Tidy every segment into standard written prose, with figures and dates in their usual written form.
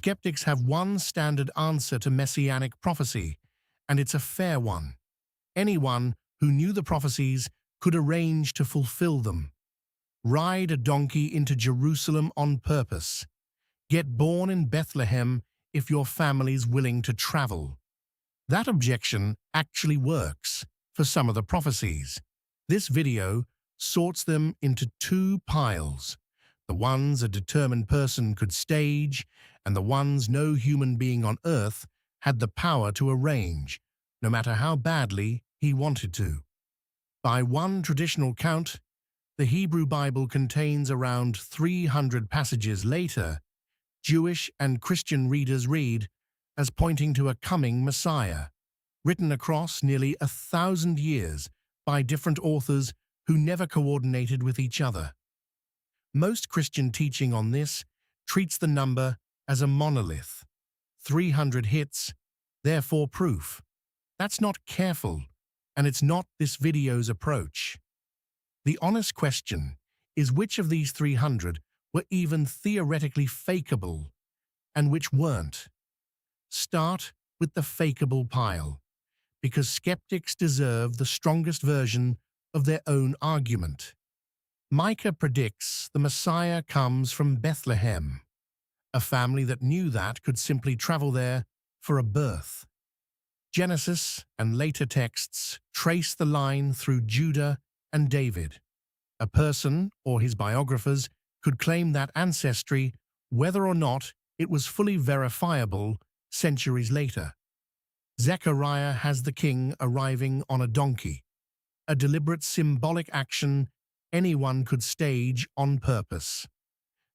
Skeptics have one standard answer to messianic prophecy, and it's a fair one. Anyone who knew the prophecies could arrange to fulfill them. Ride a donkey into Jerusalem on purpose. Get born in Bethlehem if your family's willing to travel. That objection actually works for some of the prophecies. This video sorts them into two piles: the ones a determined person could stage, and the ones no human being on earth had the power to arrange, no matter how badly he wanted to. By one traditional count, the Hebrew Bible contains around 300 passages later Jewish and Christian readers read as pointing to a coming Messiah, written across nearly 1,000 years by different authors who never coordinated with each other. Most Christian teaching on this treats the number as a monolith. 300 hits, therefore proof. That's not careful, and it's not this video's approach. The honest question is which of these 300 were even theoretically fakeable, and which weren't. Start with the fakeable pile, because skeptics deserve the strongest version of their own argument. Micah predicts the Messiah comes from Bethlehem, a family that knew that could simply travel there for a birth. Genesis and later texts trace the line through Judah and David. A person, or his biographers, could claim that ancestry, whether or not it was fully verifiable centuries later. Zechariah has the king arriving on a donkey, a deliberate symbolic action anyone could stage on purpose.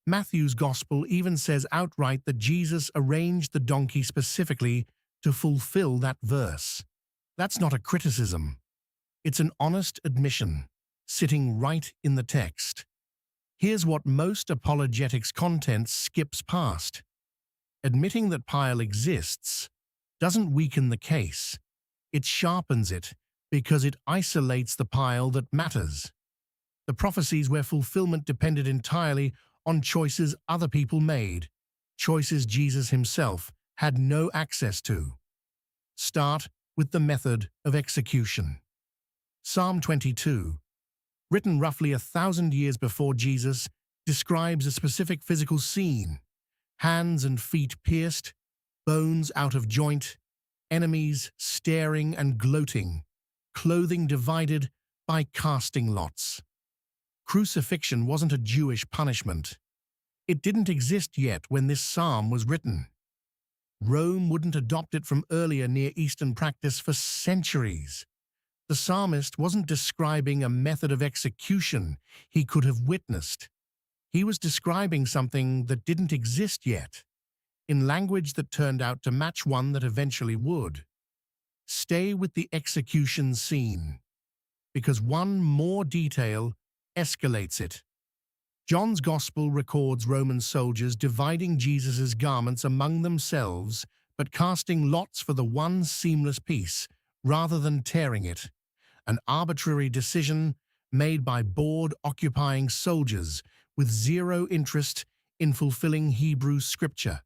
Matthew's Gospel even says outright that Jesus arranged the donkey specifically to fulfill that verse. That's not a criticism. It's an honest admission, sitting right in the text. Here's what most apologetics content skips past. Admitting that pile exists doesn't weaken the case. It sharpens it because it isolates the pile that matters. The prophecies where fulfillment depended entirely on choices other people made, choices Jesus himself had no access to. Start with the method of execution. Psalm 22, written roughly 1,000 years before Jesus, describes a specific physical scene: hands and feet pierced, bones out of joint, enemies staring and gloating, clothing divided by casting lots. Crucifixion wasn't a Jewish punishment. It didn't exist yet when this psalm was written. Rome wouldn't adopt it from earlier Near Eastern practice for centuries. The psalmist wasn't describing a method of execution he could have witnessed. He was describing something that didn't exist yet, in language that turned out to match one that eventually would. Stay with the execution scene, because one more detail escalates it. John's Gospel records Roman soldiers dividing Jesus' garments among themselves, but casting lots for the one seamless piece, rather than tearing it, an arbitrary decision made by bored, occupying soldiers with zero interest in fulfilling Hebrew scripture.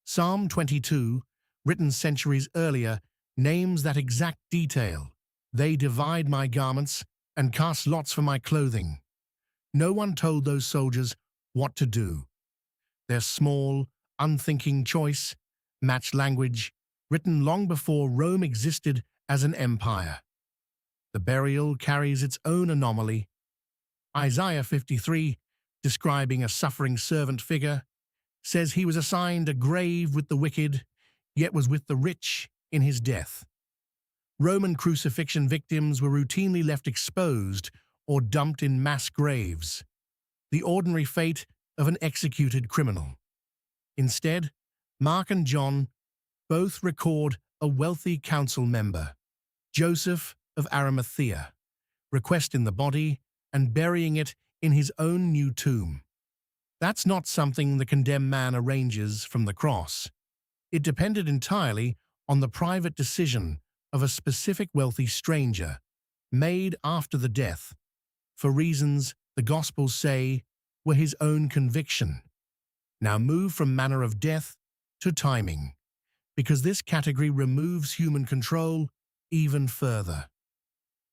Psalm 22, written centuries earlier, names that exact detail. They divide my garments and cast lots for my clothing. No one told those soldiers what to do. Their small, unthinking choice matched language written long before Rome existed as an empire. The burial carries its own anomaly. Isaiah 53, describing a suffering servant figure, says he was assigned a grave with the wicked, yet was with the rich in his death. Roman crucifixion victims were routinely left exposed or dumped in mass graves, the ordinary fate of an executed criminal. Instead, Mark and John both record a wealthy council member, Joseph of Arimathea, requesting the body and burying it in his own new tomb. That's not something the condemned man arranges from the cross. It depended entirely on the private decision of a specific wealthy stranger, made after the death, for reasons the Gospels say were his own conviction. Now move from manner of death to timing, because this category removes human control even further.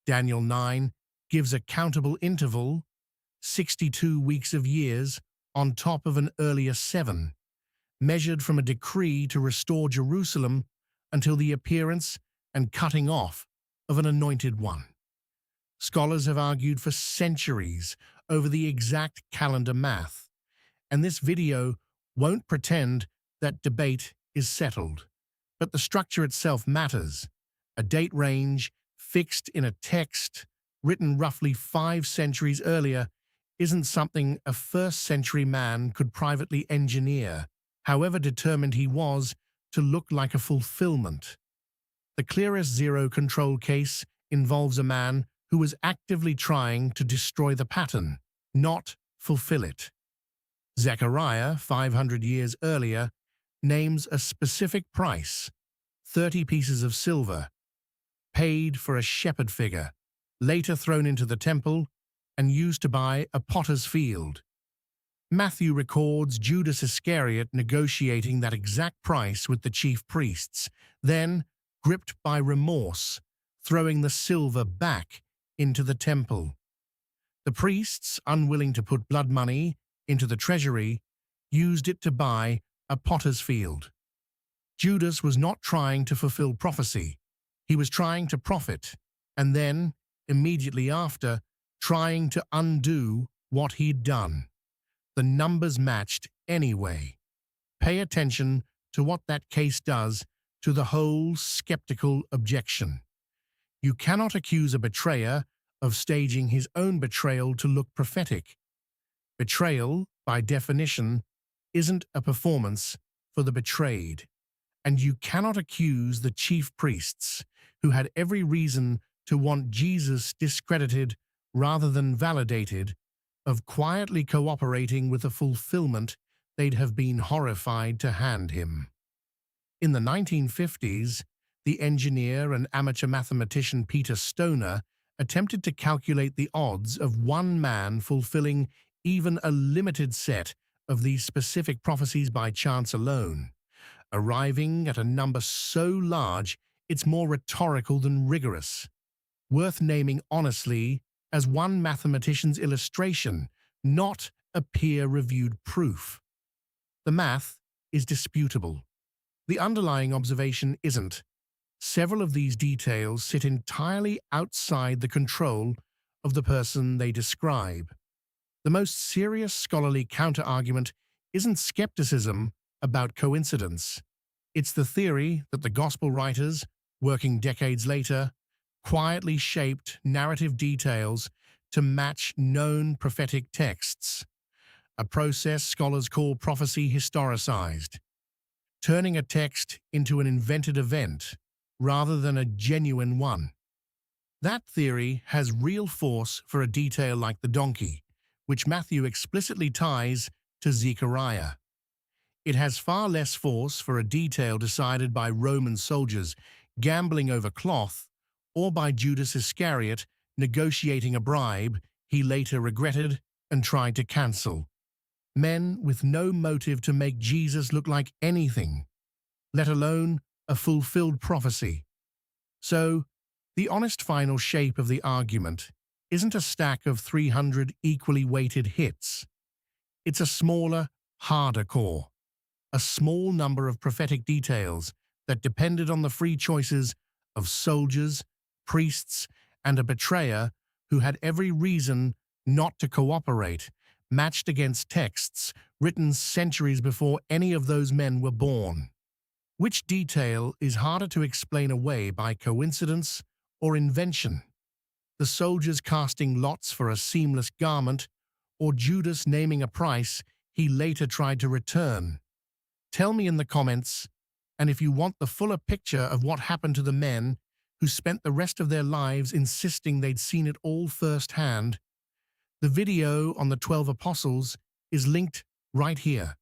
Daniel 9 gives a countable interval, 62 weeks of years, on top of an earlier 7, measured from a decree to restore Jerusalem until the appearance and cutting off of an anointed one. Scholars have argued for centuries over the exact calendar math, and this video won't pretend that debate is settled. But the structure itself matters. A date range fixed in a text written roughly 5 centuries earlier isn't something a first-century man could privately engineer, however determined he was to look like a fulfillment. The clearest zero-control case involves a man who was actively trying to destroy the pattern, not fulfill it. Zechariah, 500 years earlier, names a specific price, 30 pieces of silver, paid for a shepherd figure, later thrown into the temple and used to buy a potter's field. Matthew records Judas Iscariot negotiating that exact price with the chief priests, then, gripped by remorse, throwing the silver back into the temple. The priests, unwilling to put blood money into the treasury, used it to buy a potter's field. Judas was not trying to fulfill prophecy. He was trying to profit, and then, immediately after, trying to undo what he'd done. The numbers matched anyway. Pay attention to what that case does to the whole skeptical objection. You cannot accuse a betrayer of staging his own betrayal to look prophetic. Betrayal, by definition, isn't a performance for the betrayed, and you cannot accuse the chief priests, who had every reason to want Jesus discredited rather than validated, of quietly cooperating with a fulfillment they'd have been horrified to hand him. In the 1950s, the engineer and amateur mathematician Peter Stoner attempted to calculate the odds of one man fulfilling even a limited set of these specific prophecies by chance alone, arriving at a number so large it's more rhetorical than rigorous, worth naming honestly as one mathematician's illustration, not a peer-reviewed proof. The math is disputable. The underlying observation isn't. Several of these details sit entirely outside the control of the person they describe. The most serious scholarly counter-argument isn't skepticism about coincidence. It's the theory that the gospel writers, working decades later, quietly shaped narrative details to match known prophetic texts, a process scholars call prophecy historicized, turning a text into an invented event rather than a genuine one. That theory has real force for a detail like the donkey, which Matthew explicitly ties to Zechariah. It has far less force for a detail decided by Roman soldiers gambling over cloth or by Judas Iscariot negotiating a bribe he later regretted and tried to cancel. Men with no motive to make Jesus look like anything, let alone a fulfilled prophecy. So, the honest final shape of the argument isn't a stack of 300 equally weighted hits. It's a smaller, harder core, a small number of prophetic details that depended on the free choices of soldiers, priests, and a betrayer who had every reason not to cooperate, matched against texts written centuries before any of those men were born. Which detail is harder to explain away by coincidence or invention? The soldiers casting lots for a seamless garment, or Judas naming a price he later tried to return? Tell me in the comments, and if you want the fuller picture of what happened to the men who spent the rest of their lives insisting they'd seen it all firsthand, the video on the 12 apostles is linked right here.